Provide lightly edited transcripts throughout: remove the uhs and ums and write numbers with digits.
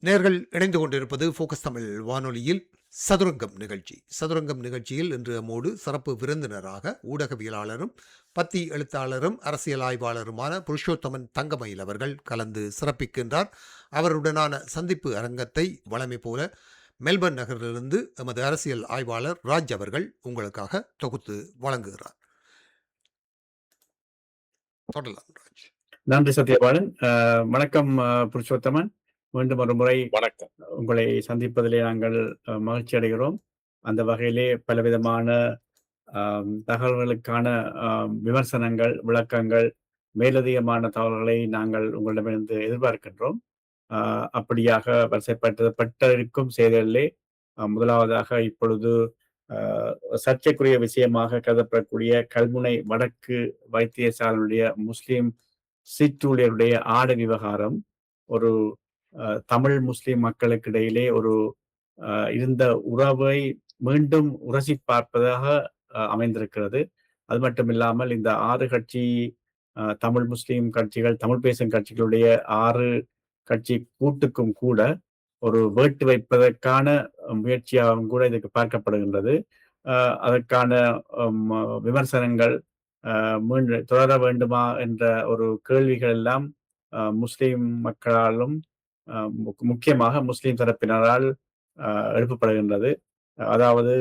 நேர்கள் இணைந்து கொண்டிருப்பது ஃபோக்கஸ் தமிழ் வானொலியில் சதுரங்கம் நிகழ்ச்சி. சதுரங்கம் நிகழ்ச்சியில் இன்று நம்மோடு சிறப்பு விருந்தினராக ஊடகவியலாளரும் பத்தி எழுத்தாளரும் அரசியல் ஆய்வாளருமான புருஷோத்தமன் தங்கமயில் அவர்கள் கலந்து சிறப்பிக்கின்றார். அவருடனான சந்திப்பு அரங்கத்தை வழமை போல மெல்பர்ன் நகரிலிருந்து எமது அரசியல் ஆய்வாளர் ராஜ் அவர்கள் உங்களுக்காக தொகுத்து வழங்குகிறார். தொடரலாம் ராஜ். நன்றி சத்யபாலன். வணக்கம் புருஷோத்தமன். மீண்டும் ஒரு முறை வணக்கம். உங்களை சந்திப்பதிலே நாங்கள் மகிழ்ச்சி அடைகிறோம். அந்த வகையிலே பலவிதமான தகவல்களுக்கான விமர்சனங்கள், விளக்கங்கள், மேலதிகமான தகவல்களை நாங்கள் உங்களிடமிருந்து எதிர்பார்க்கின்றோம். அப்படியாக வரிசைப்பட்டிருக்கும் செய்திகளிலே முதலாவதாக இப்பொழுது சர்ச்சைக்குரிய விஷயமாக கருதப்படக்கூடிய கல்முனை வடக்கு வைத்தியசாலையுடைய முஸ்லிம் சிற்றூழியருடைய ஆடு விவகாரம் ஒரு தமிழ் முஸ்லிம் மக்களுக்கு இடையிலே ஒரு இருந்த உறவை மீண்டும் உரசி பார்ப்பதாக அமைந்திருக்கிறது. அது மட்டும் இல்லாமல் இந்த 6 கட்சி தமிழ் முஸ்லிம் கட்சிகள், தமிழ் பேசும் கட்சிகளுடைய 6 கட்சி கூட்டுக்கும் கூட ஒரு வேட்டு வைப்பதற்கான முயற்சியாகவும் கூட இதுக்கு பார்க்கப்படுகின்றது. அதற்கான விமர்சனங்கள் தொடர வேண்டுமா என்ற ஒரு கேள்விகள் எல்லாம் முஸ்லிம் மக்களாலும் முக்கியமாக முஸ்லிம் தரப்பினரால் எழுப்பப்படுகின்றது. அதாவது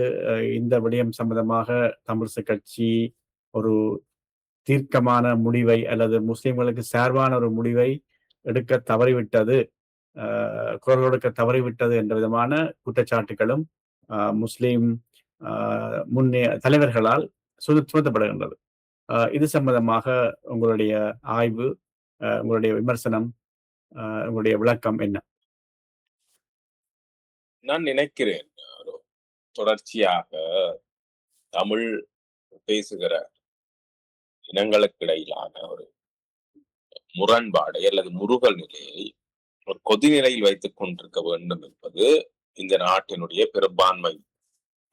இந்த விடயம் சம்பந்தமாக தமிழிசை கட்சி ஒரு தீர்க்கமான முடிவை அல்லது முஸ்லிம்களுக்கு சார்பான ஒரு முடிவை எடுக்க தவறிவிட்டது, குரல் கொடுக்க தவறிவிட்டது என்ற விதமான குற்றச்சாட்டுகளும் முஸ்லிம் தலைவர்களால் சுமத்தப்படுகின்றது. இது சம்பந்தமாக உங்களுடைய ஆய்வு, உங்களுடைய விமர்சனம், உங்களுடைய விளக்கம் என்ன? நான் நினைக்கிறேன் தொடர்ச்சியாக தமிழ் பேசுகிற இனங்களுக்கு இடையிலான ஒரு முரண்பாடை அல்லது முருகல் நிலையை ஒரு கொதிநிலையில் வைத்துக் கொண்டிருக்க வேண்டும் என்பது இந்த நாட்டினுடைய பெரும்பான்மை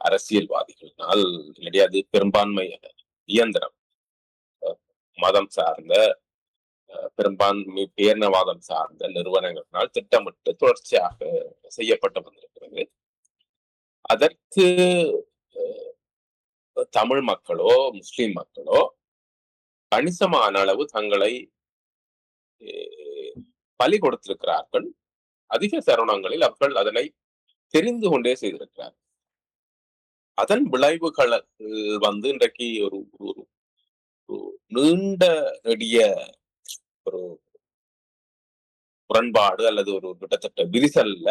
அரசியல்வாதிகளினால், இல்லாட்டி அது பெரும்பான்மை இயந்திரம், மதம் சார்ந்த பெரும்பான்மை பேரினவாதம் சார்ந்த நிறுவனங்களினால் திட்டமிட்டு தொடர்ச்சியாக செய்யப்பட்டு வந்திருக்கிறது. அதற்கு தமிழ் மக்களோ முஸ்லிம் மக்களோ கணிசமான அளவு தங்களை பலி கொடுத்திருக்கிறார்கள். அதிக தருணங்களில் அவர்கள் அதனை தெரிந்து கொண்டே செய்திருக்கிறார்கள். அதன் விளைவுகள் இன்றைக்கு ஒரு நீண்ட நெடிய ஒரு முரண்பாடு அல்லது ஒரு கிட்டத்தட்ட விரிசல்ல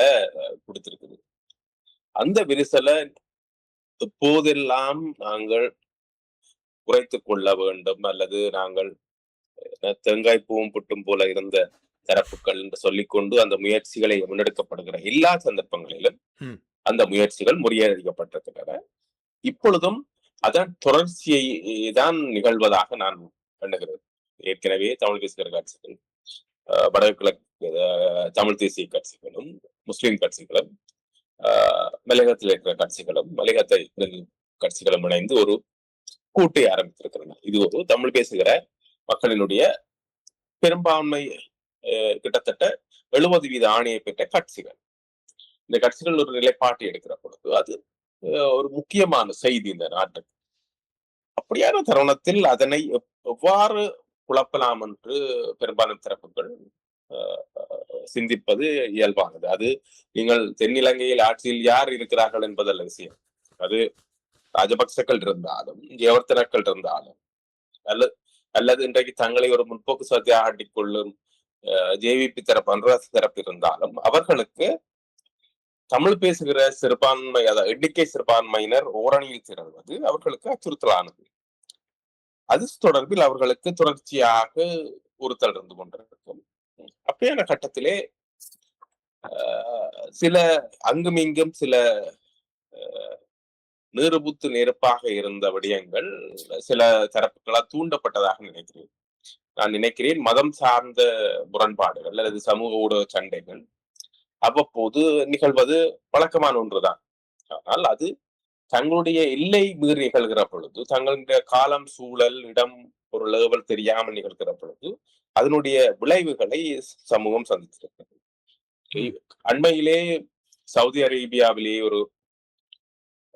கொடுத்திருக்குது. அந்த விரிசலை எப்போதெல்லாம் நாங்கள் குறைத்துக் கொள்ள வேண்டும் அல்லது நாங்கள் தேங்காய் பூவும் புட்டும் போல இருந்த தரப்புகள் என்று சொல்லிக்கொண்டு அந்த முயற்சிகளை முன்னெடுக்கப்படுகிற எல்லா சந்தர்ப்பங்களிலும் அந்த முயற்சிகள் முறியடிக்கப்பட்டிருக்கின்றன. இப்பொழுதும் அதன் தொடர்ச்சியை தான் நிகழ்வதாக நான் எண்ணுகிறேன். ஏற்கனவே தமிழ் பேசுகிற கட்சிகள், வடகிழக்கு தமிழ் தேசிய கட்சிகளும் முஸ்லிம் கட்சிகளும் மலையகத்தில் இருக்கிற கட்சிகளும் மலையகத்தை கட்சிகளும் இணைந்து ஒரு கூட்டை ஆரம்பித்திருக்கின்றன. இது ஒரு தமிழ் பேசுகிற மக்களினுடைய பெரும்பான்மை கிட்டத்தட்ட 70% ஆணையை பெற்ற கட்சிகள். இந்த கட்சிகள் ஒரு நிலைப்பாட்டை எடுக்கிற பொழுது அது ஒரு முக்கியமான செய்தி இந்த நாட்டுக்கு. அப்படியான தருணத்தில் அதனை எவ்வாறு குழப்பலாம் என்று பெரும்பான்மை தரப்புகள் சிந்திப்பது இயல்பானது. அது நீங்கள் தென்னிலங்கையில் ஆட்சியில் யார் இருக்கிறார்கள் என்பதல்ல விஷயம். அது ராஜபக்சக்கள் இருந்தாலும் ஜெயவர்த்தனக்கள் இருந்தாலும் அல்லது இன்றைக்கு தங்களை ஒரு முற்போக்கு சக்தியாக ஆட்டிக்கொள்ளும் ஜேவிபி தரப்பு இருந்தாலும் அவர்களுக்கு தமிழ் பேசுகிற சிறுபான்மை, அதாவது எண்ணிக்கை சிறுபான்மையினர் ஓரணியில் திரள்வது அவர்களுக்கு அச்சுறுத்தலானது. அது தொடர்பில் அவர்களுக்கு தொடர்ச்சியாக உறுத்தல் இருந்து கொண்டிருக்கும். அப்படியான கட்டத்திலே சில அங்குமிங்கும் சில நீருபுத்து நெருப்பாக இருந்த விடயங்கள் சில தரப்புகளால் தூண்டப்பட்டதாக நினைக்கிறேன். நான் நினைக்கிறேன் மதம் சார்ந்த முரண்பாடுகள் அல்லது சமூக ஊடக சண்டைகள் அவ்வப்போது நிகழ்வது வழக்கமான ஒன்றுதான். ஆனால் அது தங்களுடைய எல்லை மீறி நிகழ்கிற பொழுது, தங்களுடைய காலம், சூழல், இடம், ஒரு லேவல் தெரியாமல் நிகழ்கிற பொழுது அதனுடைய விளைவுகளை சமூகம் சந்தித்திருக்கிறது. ம். அண்மையிலே சவுதி அரேபியாவிலே ஒரு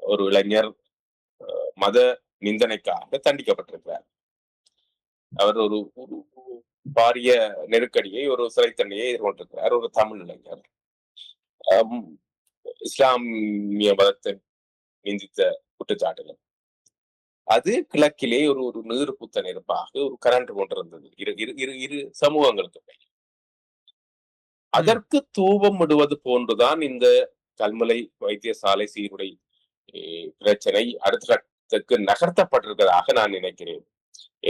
ஒரு இளைஞர் மத நிந்தனைக்காக தண்டிக்கப்பட்டிருக்கிறார். அவர் ஒரு ஒரு பாரிய நெருக்கடியை, ஒரு சிறை தண்டையை எதிர்கொண்டிருக்கிறார். ஒரு தமிழ் இளைஞர். அம், இஸ்லாமிய மதத்தை நிந்தித்த குற்றச்சாட்டுகள். அது கிழக்கிலே ஒரு ஒரு நீர்ப்புத்த நெருப்பாக ஒரு கரண்டு கொண்டிருந்தது இரு இரு இரு இரு சமூகங்களுக்கு. அதற்கு தூபம் இடுவது போன்றுதான் இந்த கல்முனை வைத்தியசாலை சீருடை பிரச்சனை அடுத்த கட்டத்துக்கு நகர்த்தப்பட்டிருக்கிறதாக நான் நினைக்கிறேன்.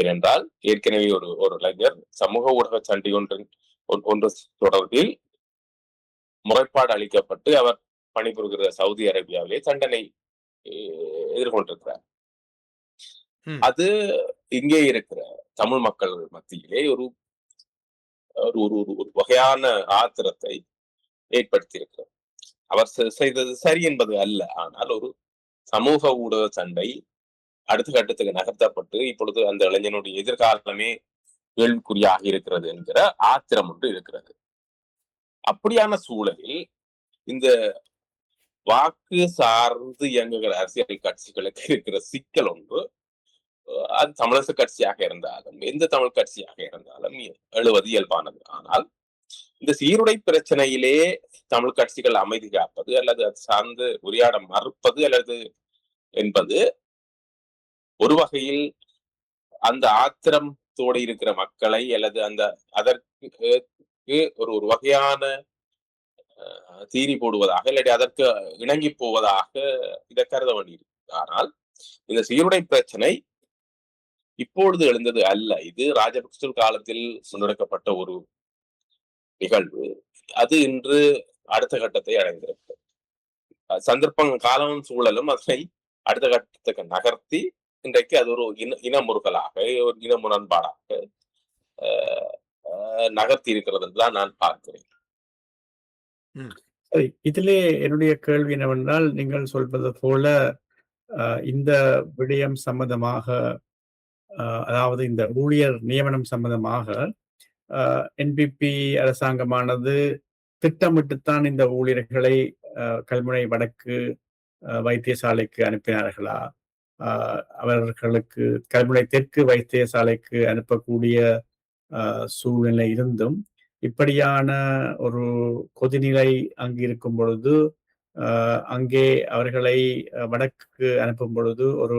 ஏனென்றால் ஏற்கனவே ஒரு ஒரு இளைஞர் சமூக ஊடக சண்டை ஒன்று தொடர்பில் முறைப்பாடு அளிக்கப்பட்டு அவர் பணிபுரிகிற சவுதி அரேபியாவிலே தண்டனை எதிர்கொண்டிருக்கிறார். அது இங்கே இருக்கிற தமிழ் மக்கள் மத்தியிலே ஒரு ஒரு ஒரு வகையான ஆத்திரத்தை ஏற்படுத்தி இருக்கிறார். அவர் செய்தது சரி என்பது அல்ல, ஆனால் ஒரு சமூக ஊடக சண்டை அடுத்த கட்டத்துக்கு நகர்த்தப்பட்டு இப்பொழுது அந்த இளைஞனுடைய எதிர்காலமே கேள்விக்குறியாக இருக்கிறது என்கிற ஆத்திரம் ஒன்று இருக்கிறது. அப்படியான சூழலில் இந்த வாக்கு சார்ந்து இயங்குகிற அரசியல் கட்சிகளுக்கு இருக்கிற சிக்கல் ஒன்று, அது தமிழரசு கட்சியாக இருந்தாலும் எந்த தமிழ் கட்சியாக இருந்தாலும் எழுவது இயல்பானது. ஆனால் இந்த சீருடை பிரச்சனையிலே தமிழ் கட்சிகள் அமைதி காப்பது அல்லது அது சார்ந்து உரையாட மறுப்பது அல்லது என்பது ஒரு வகையில் அந்த ஆத்திரத்தோடு இருக்கிற மக்களை அல்லது அந்த அதற்கு ஒரு ஒரு வகையான தீனி போடுவதாக இல்லாட்டி அதற்கு இணங்கி போவதாக இதை கருத வேண்டியிருக்கு. ஆனால் இந்த சீருடை பிரச்சனை இப்பொழுது எழுந்தது அல்ல. இது ராஜபக்ச காலத்தில் முன்னெடுக்கப்பட்ட ஒரு நிகழ்வு. அது இன்று அடுத்த கட்டத்தை அடைந்திருக்கு. சந்தர்ப்பம் காலமும் சூழலும் அதனை அடுத்த கட்டத்துக்கு நகர்த்தி இன்றைக்கு அது ஒரு இன முறுகலாக ஒரு இன முரண்பாடாக நகர்த்தி இருக்கிறது என்றுதான் நான் பார்க்கிறேன். சரி, இதிலே என்னுடைய கேள்வி என்னவென்றால், நீங்கள் சொல்வது போல இந்த விடயம் சம்பந்தமாக, அதாவது இந்த ஊழியர் நியமனம் சம்பந்தமாக என்பிபி அரசாங்கமானது திட்டமிட்டுத்தான் இந்த ஊழியர்களை கல்முனை வடக்கு வைத்தியசாலைக்கு அனுப்பினார்களா? அவர்களுக்கு கல்முனை தெற்கு வைத்தியசாலைக்கு அனுப்பக்கூடிய சூழ்நிலை இருந்தும் இப்படியான ஒரு கொதிநிலை அங்கு இருக்கும் பொழுது அங்கே அவர்களை வடக்கு அனுப்பும் பொழுது ஒரு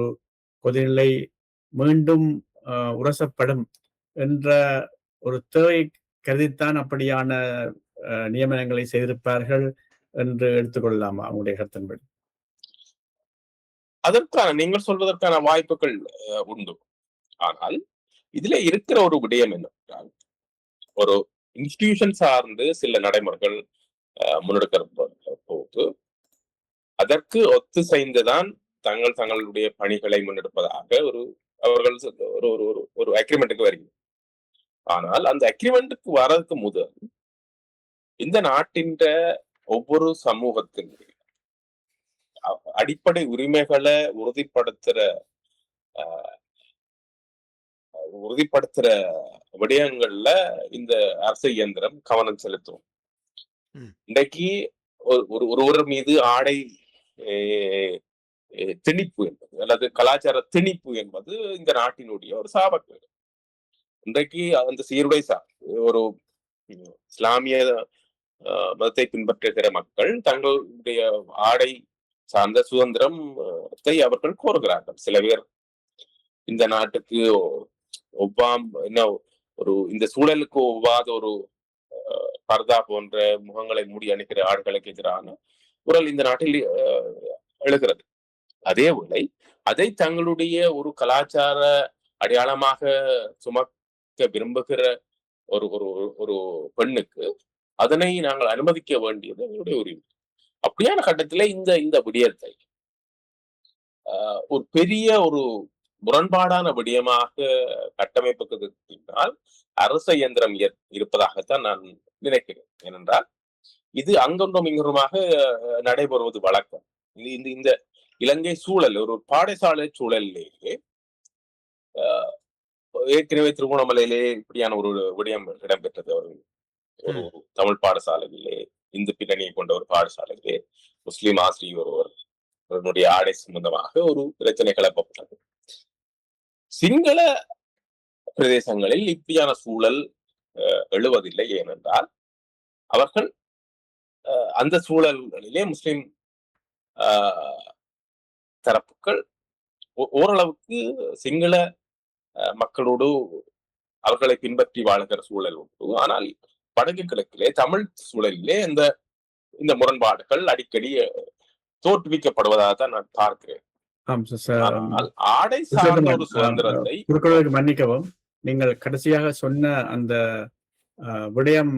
கொதிநிலை மீண்டும் உரசப்படும் என்ற ஒரு தேவை கருதித்தான் அப்படியான நியமனங்களை செய்திருப்பார்கள் என்று எடுத்துக்கொள்ளலாமா அவங்களுடைய கருத்தின்படி? அதற்கான நீங்கள் சொல்வதற்கான வாய்ப்புகள் உண்டு. ஆனால் இதுல இருக்கிற ஒரு விடயம் என்னவென்றால், ஒரு இன்ஸ்டிடியூஷன் சார்ந்து சில நடைமுறைகள் முன்னெடுக்கிற போது அதற்கு ஒத்துசைந்துதான் தங்களுடைய பணிகளை முன்னெடுப்பதாக அவர்கள் ஒரு அக்ரிமெண்ட்டுக்கு வருகிறது. ஆனால் அந்த அக்ரிமெண்ட்டுக்கு வர்றதுக்கு முதல் இந்த நாட்டின் ஒவ்வொரு சமூகத்தின் அடிப்படை உரிமைகளை உறுதிப்படுத்துற விடயங்கள்ல இந்த அரசு இயந்திரம் கவனம் செலுத்தும். இன்றைக்கு ஒருவர் மீது ஆடை திணிப்பு என்பது அல்லது கலாச்சார திணிப்பு என்பது இந்த நாட்டினுடைய ஒரு சாபக்கேடு. இன்றைக்கு அந்த சீருடை ஒரு இஸ்லாமிய மதத்தை பின்பற்றுகிற மக்கள் தங்களுடைய ஆடை சார்ந்த சுதந்திரத்தை அவர்கள் கோருகிறார்கள். சில பேர் இந்த நாட்டுக்கு இந்த சூழலுக்கு ஒவ்வாத ஒரு பர்தா போன்ற முகங்களை மூடி அணிக்கிற ஆட்களுக்கு எதிரான குரல் இந்த நாட்டில் எழுகிறது. அதே வேளை அதை தங்களுடைய ஒரு கலாச்சார அடையாளமாக சுமக்க விரும்புகிற ஒரு ஒரு ஒரு பெண்ணுக்கு அதனை நாங்கள் அனுமதிக்க வேண்டியது எங்களுடைய உரிமை. அப்படியான கட்டத்திலே இந்த விடயத்தை ஒரு பெரிய ஒரு முரண்பாடான விடயமாக கட்டமைப்புக்கு பின்னால் அரச இயந்திரம் இருப்பதாகத்தான் நான் நினைக்கிறேன். ஏனென்றால் இது அங்கொன்றும் இங்கொன்றுமாக நடைபெறுவது வழக்கம். இந்த இலங்கை சூழல் ஒரு பாடசாலை சூழலிலேயே ஏற்கனவே திருகோணமலையிலே இப்படியான ஒரு விடயம் இடம்பெற்றது. ஒரு தமிழ் பாடசாலையிலே இந்து பின்னணியை கொண்ட ஒரு பாடசாலையிலே முஸ்லிம் ஆசிரியர் ஒருவருடைய ஆடை சம்பந்தமாக ஒரு பிரச்சனை கிளப்பப்பட்டது. சிங்கள பிரதேசங்களில் இப்படியான சூழல் எழுவதில்லை. ஏனென்றால் அவர்கள் அந்த சூழல்களிலே முஸ்லிம் தரப்புகள் ஓரளவுக்கு சிங்கள மக்களோடு அவர்களை பின்பற்றி வாழ்கிற சூழல் உண்டு. ஆனால் வடக்கு கிழக்கிலே தமிழ் சூழலிலே இந்த முரண்பாடுகள் அடிக்கடி தோற்றுவிக்கப்படுவதாக தான் நான் பார்க்கிறேன். ஆனால் ஆடை சார்ந்த ஒரு சுதந்திரத்தை குறுக்கிடுவதற்கு மன்னிக்கவும். நீங்கள் கடைசியாக சொன்ன அந்த விடயம்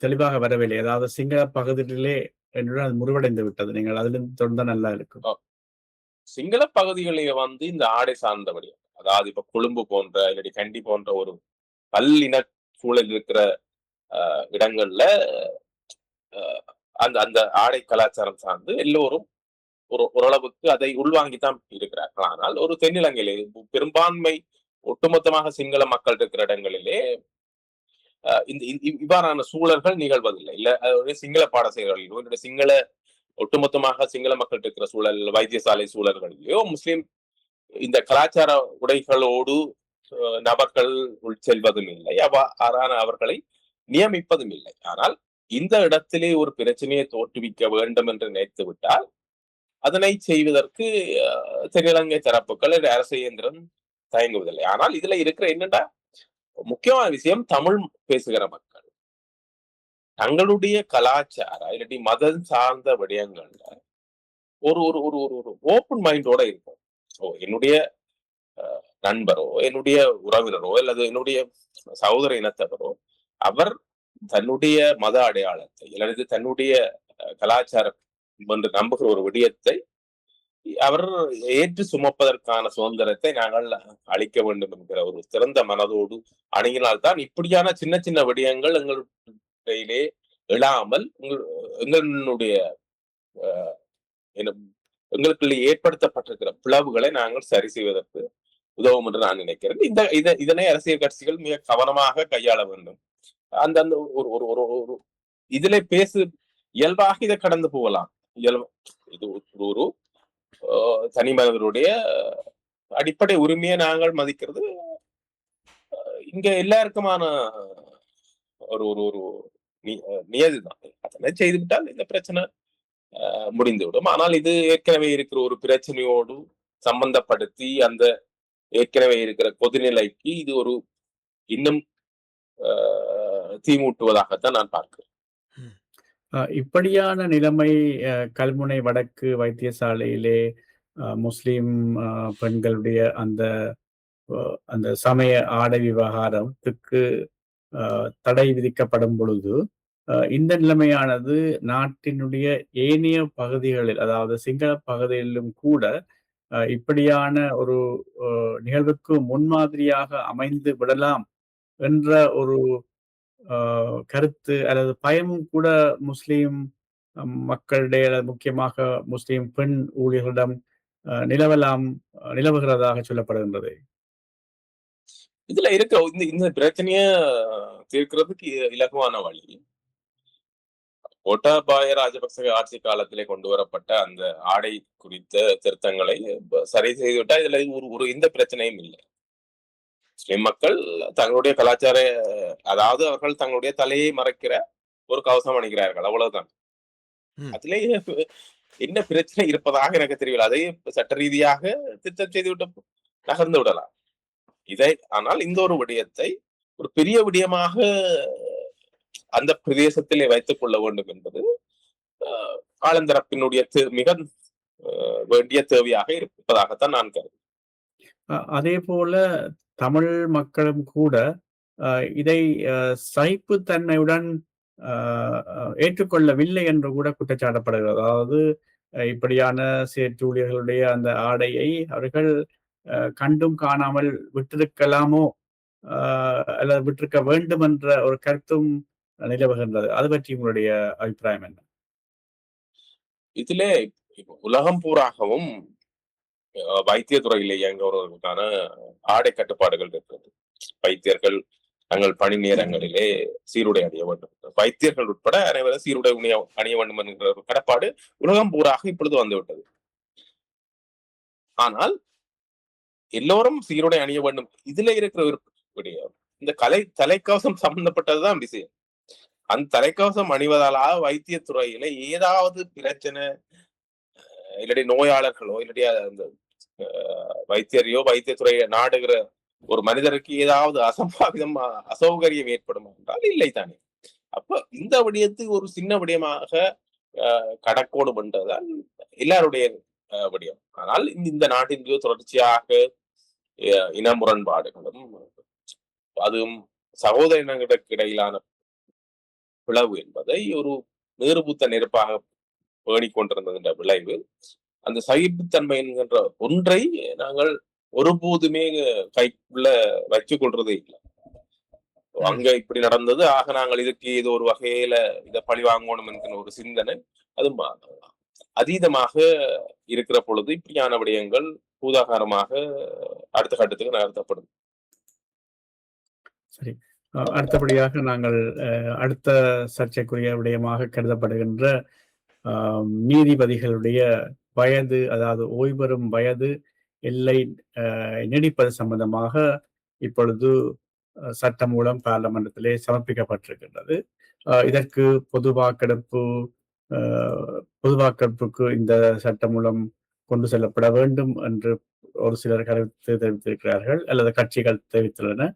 தெளிவாக வரவில்லை. அதாவது சிங்கள பகுதியிலே என்னுடன் அது முறிவடைந்து விட்டது. நீங்கள் அதிலிருந்து தொடர்ந்தா நல்லா இருக்கும். சிங்கள பகுதிகளிலே இந்த ஆடை சார்ந்த விடயம், அதாவது இப்ப கொழும்பு போன்ற இல்லாட்டி கண்டி போன்ற ஒரு பல்லின சூழல் இருக்கிற இடங்கள்ல அந்த ஆடை கலாச்சாரம் சார்ந்து எல்லோரும் ஓரளவுக்கு அதை உள்வாங்கித்தான் இருக்கிறார்கள். ஆனால் ஒரு தென்னிலங்கையிலே பெரும்பான்மை ஒட்டுமொத்தமாக சிங்கள மக்கள் இருக்கிற இடங்களிலே இவ்வாறான சூழல்கள் நிகழ்வதில்லை. இல்ல சிங்கள பாடசாலைகளிலோ இல்ல சிங்கள ஒட்டுமொத்தமாக சிங்கள மக்கள் இருக்கிற சூழல், வைத்தியசாலை சூழல்களிலேயோ முஸ்லிம் இந்த கலாச்சார உடைகளோடு நபர்கள் உள் செல்வதும் இல்லை, அவர்களை நியமிப்பதும் இல்லை. ஆனால் இந்த இடத்திலே ஒரு பிரச்சனையை தோற்றுவிக்க வேண்டும் என்று நினைத்து விட்டால் அதனை செய்வதற்கு தென்னிலங்கை தரப்புகள் அரசு இயந்திரம் தயங்குவதில்லை. ஆனால் இதுல இருக்கிற என்னடா முக்கியமான விஷயம், தமிழ் பேசுகிற மக்கள் தங்களுடைய கலாச்சார இல்லாட்டி மதம் சார்ந்த விடயங்கள்ல ஒரு ஒரு ஒரு ஒரு ஓப்பன் மைண்டோட இருக்கும். என்னுடைய நண்பரோ என்னுடைய உறவினரோ அல்லது என்னுடைய சகோதர இனத்தவரோ அவர் தன்னுடைய மத அடையாளத்தை அல்லது தன்னுடைய கலாச்சாரம் என்று நம்புகிற ஒரு விடயத்தை அவர் ஏற்று சுமப்பதற்கான சுதந்திரத்தை நாங்கள் அளிக்க வேண்டும் என்கிற ஒரு சிறந்த மனதோடு அணுகினால்தான் இப்படியான சின்ன சின்ன விடயங்கள் எங்களுடைய எழாமல் எங்களுடைய எங்களுக்குள்ளே ஏற்படுத்தப்பட்டிருக்கிற பிளவுகளை நாங்கள் சரி செய்வதற்கு உதவும் என்று நான் நினைக்கிறேன். இதனை அரசியல் கட்சிகள் மிக கவனமாக கையாள வேண்டும். அந்த ஒரு இதுல இயல்பாக இதை கடந்து போகலாம். இது ஒரு தனி மனிதருடைய அடிப்படை உரிமையை நாங்கள் மதிக்கிறது இங்க எல்லாருக்குமான ஒரு ஒரு நியதிதான். அதனை செய்துவிட்டால் இந்த பிரச்சனை முடிந்துவிடும். ஆனால் இது ஏற்கனவே இருக்கிற ஒரு பிரச்சனையோடு சம்பந்தப்படுத்தி அந்த ஏற்கனவே இருக்கிற கொதிநிலைக்கு இது ஒரு இன்னும் தீமூட்டுவதாகத்தான் நான் பார்க்கிறேன். இப்படியான நிலைமை கல்முனை வடக்கு வைத்தியசாலையிலே முஸ்லிம் பெண்களுடைய அந்த சமய ஆடை விவகாரத்துக்கு தடை விதிக்கப்படும் பொழுது இந்த நிலைமையானது நாட்டினுடைய ஏனைய பகுதிகளில், அதாவது சிங்கள பகுதிகளிலும் கூட இப்படியான ஒரு நிகழ்வுக்கு முன்மாதிரியாக அமைந்து விடலாம் என்ற ஒரு கருத்து அல்லது பயமும் கூட முஸ்லிம் மக்களிடையே, முக்கியமாக முஸ்லிம் பெண் ஊழியர்களிடம் நிலவுகிறதாக சொல்லப்படுகின்றது. இதுல இருக்க இந்த பிரச்சனைய தீர்க்கிறதுக்கு இலகுவான வழி, கோட்டாபாய ராஜபக்ச ஆட்சி காலத்திலே கொண்டு வரப்பட்ட அந்த ஆடை குறித்த திருத்தங்களை சரி செய்துவிட்டா இதுல ஒரு இந்த பிரச்சனையும் இல்லை. முஸ்லிம் மக்கள் தங்களுடைய கலாச்சார, அதாவது அவர்கள் தங்களுடைய தலையை மறைக்கிற ஒரு கவசம் அணிகிறார்கள், அவ்வளவுதான். அதிலே என்ன பிரச்சனை இருப்பதாக எனக்கு தெரியல. அதை சட்ட ரீதியாக திருத்தம் செய்துவிட்டு நகர்ந்து விடலாம் இதை. ஆனால் இந்த ஒரு விடயத்தை ஒரு பெரிய விடயமாக அந்த பிரதேசத்திலே வைத்துக் கொள்ள வேண்டும் என்பது ஆளுந்தரப்பினுடைய மிக வேண்டிய தேவையாக இருப்பதாகத்தான் நான் கருதுகிறேன். அதே போல தமிழ் மக்களும் கூட இதை சகிப்புத்தன்மையுடன் ஏற்றுக்கொள்ளவில்லை என்று கூட குற்றச்சாட்டப்படுகிறது. அதாவது இப்படியான ஊழியர்களுடைய அந்த ஆடையை அவர்கள் கண்டும் காணாமல் விட்டிருக்கலாமோ அல்லது விட்டிருக்க வேண்டும் என்ற ஒரு கருத்தும் நிலவுகின்றது. அது பற்றி உங்களுடைய அபிப்பிராயம் என்ன? இதிலே உலகம் பூராகவும் வைத்தியத்துறையிலே இயங்குவதற்கான ஆடை கட்டுப்பாடுகள் இருக்கிறது. வைத்தியர்கள் தங்கள் பணி நேரங்களிலே சீருடை அணிய வேண்டும். வைத்தியர்கள் உட்பட அனைவரும் சீருடை அணிய வேண்டும் என்கிற ஒரு கடப்பாடு உலகம் பூராக இப்பொழுது வந்துவிட்டது. ஆனால் எல்லோரும் சீருடை அணிய வேண்டும். இதுல இருக்கிற ஒரு விடயம் இந்த தலைக்கவசம் சம்பந்தப்பட்டதுதான் விஷயம். அந்த தலைக்கவசம் அணிவதால வைத்தியத்துறையில ஏதாவது பிரச்சனை இல்லாட்டி நோயாளர்களோ இல்லாட்டி அந்த வைத்தியரையோ வைத்தியத்துறையை நாடுகிற ஒரு மனிதருக்கு ஏதாவது அசௌகரியம் ஏற்படும் என்றால் இல்லை தானே. அப்ப இந்த விடயத்துக்கு ஒரு சின்ன விடயமாக கடக்கோடு என்றதுதான் எல்லாருடைய விடயம். ஆனால் இந்த நாட்டின் தொடர்ச்சியாக இன முரண்பாடுகளும் அதுவும் சகோதர இனங்களுக்கு இடையிலான பிளவு என்பதை ஒரு நீர்பூத்த நெருப்பாக பேணிக்கொண்டிருந்த விளைவு அந்த சகிப்புத்தன்மை என்கின்ற ஒன்றை நாங்கள் ஒருபோதுமே கைக்குள்ள வச்சு கொள்றதே இல்லை. அங்க இப்படி நடந்தது, ஆக நாங்கள் இதுக்கு ஏதோ ஒரு வகையில இதை பழி வாங்கணும் என்கிற ஒரு சிந்தனை அது அதீதமாக இருக்கிற பொழுது இப்படியான விடயங்கள் பூதாகாரமாக அடுத்த கட்டத்துக்கு நகர்த்தப்படும். சரி, அடுத்தபடியாக நாங்கள் அடுத்த சர்ச்சைக்குரிய விடயமாக கருதப்படுகின்ற நீதிபதிகளுடைய வயது, அதாவது ஓய்வு பெறும் வயது எல்லை நீடிப்பது சம்பந்தமாக இப்பொழுது சட்டம் மூலம் பார்லமெண்டத்திலே சமர்ப்பிக்கப்பட்டிருக்கின்றது. இதற்கு பொது வாக்கெடுப்புக்கு இந்த சட்டம் மூலம் கொண்டு செல்லப்பட வேண்டும் என்று ஒரு சிலர் கருத்து தெரிவித்திருக்கிறார்கள் அல்லது கட்சிகள் தெரிவித்துள்ளன.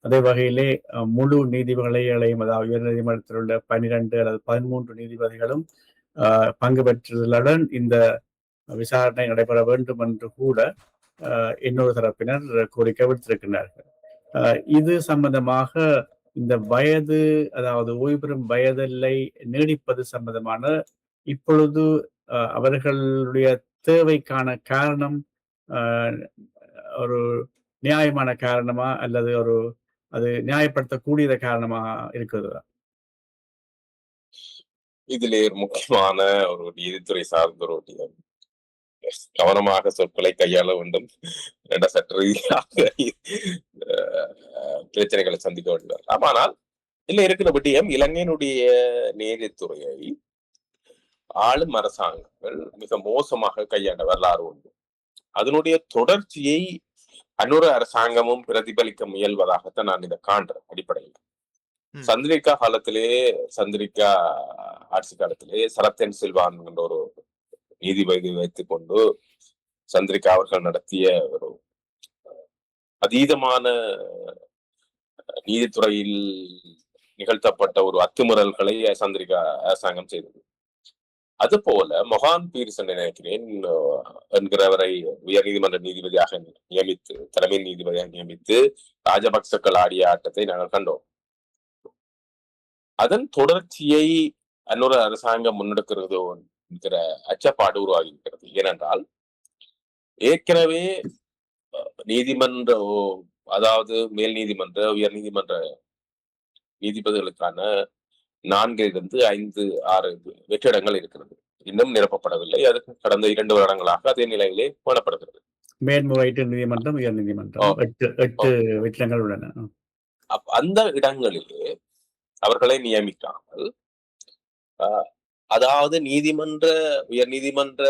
அதே வகையிலே முழு நீதிபதிகளையும், அதாவது உயர் நீதிமன்றத்தில் உள்ள 12 அல்லது 13 நீதிபதிகளும் பங்கு பெற்றுள்ளதுடன் இந்த விசாரணை நடைபெற வேண்டும் என்று கூட இன்னொரு தரப்பினர் கோரிக்கை விடுத்திருக்கிறார்கள். இது சம்பந்தமாக இந்த வயது, அதாவது ஓய்வு பெறும் வயதெல்லை நீடிப்பது சம்பந்தமான இப்பொழுது அவர்களுடைய தேவைக்கான காரணம் ஒரு நியாயமான காரணமா அல்லது அது நியாயப்படுத்தக்கூடியத காரணமா இருக்கிறதா? இதிலே ஒரு முக்கியமான ஒரு நீதித்துறை சார்ந்த ஒரு கவனமாக சொற்களை கையாள வேண்டும். சட்ட ரீதியாக பிரச்சனைகளை சந்திக்க வேண்டும். ஆனால் இதுல இருக்கிற விடயம் இலங்கையினுடைய நீதித்துறையை ஆளும் அரசாங்கங்கள் மிக மோசமாக கையாண்ட வரலாறு உண்டு. அதனுடைய தொடர்ச்சியை இன்னொரு அரசாங்கமும் பிரதிபலிக்க முயல்வதாகத்தான் நான் இதை காண்றேன். அடிப்படையில் சந்திரிகா ஆட்சி காலத்திலே சரத்தன் சில்வான் என்ற ஒரு நீதிபதி வைத்துக் கொண்டு சந்திரிகா அவர்கள் நடத்திய ஒரு அதீதமான நீதித்துறையில் நிகழ்த்தப்பட்ட ஒரு அத்துமுறல்களை சந்திரிகா அரசாங்கம் செய்தது. அது போல மொஹான் பீர்சன் நினைக்கிறேன் என்கிறவரை உயர் நீதிமன்ற நீதிபதியாக நியமித்து, தலைமை நீதிபதியாக நியமித்து ராஜபக்சக்கள் ஆடிய ஆட்டத்தை நாங்கள் கண்டோம். அதன் தொடர்ச்சியை இன்னொரு அரசாங்கம் முன்னெடுக்கிறதோ என்கிற அச்சப்பாடு உருவாகி இருக்கிறது. ஏனென்றால் ஏற்கனவே நீதிமன்ற, அதாவது மேல் நீதிமன்ற, உயர் நீதிமன்ற நீதிபதிகளுக்கான 4-5-6 வெற்றிடங்கள் இருக்கிறது. இன்னும் நிரப்பப்படவில்லை. அதுக்கு கடந்த 2 வருடங்களாக அதே நிலையிலே போடப்படுகிறது. மேன்முறையீட்டு நீதிமன்றம், உயர் நீதிமன்றம் 8 வெற்றிடங்கள் உள்ளன. அந்த இடங்களிலே அவர்களை நியமிக்காமல், அதாவது நீதிமன்ற, உயர் நீதிமன்ற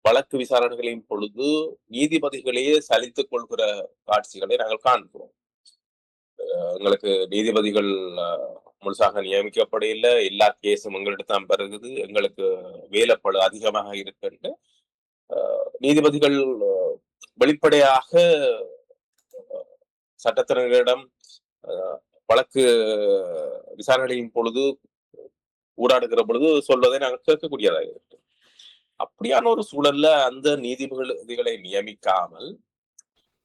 வழக்கு விசாரணைகளின் பொழுது நீதிபதிகளையே சலித்துக் கொள்கிற காட்சிகளை நாங்கள் காண்கிறோம். எங்களுக்கு நீதிபதிகள் முழுசாக நியமிக்கப்பட இல்லை, எல்லா கேஸும் எங்கள்கிட்ட தான் பெறுகுது, எங்களுக்கு வேலைப்பளு அதிகமாக இருக்கின்ற நீதிபதிகள் வெளிப்படையாக சட்டத்தினரிடம் வழக்கு விசாரணையின் பொழுது ஊடாடுகிற பொழுது சொல்வதை நாங்கள் கேட்கக்கூடியதாக இருக்கு. அப்படியான ஒரு சூழல்ல அந்த நீதிபதிகளை நியமிக்காமல்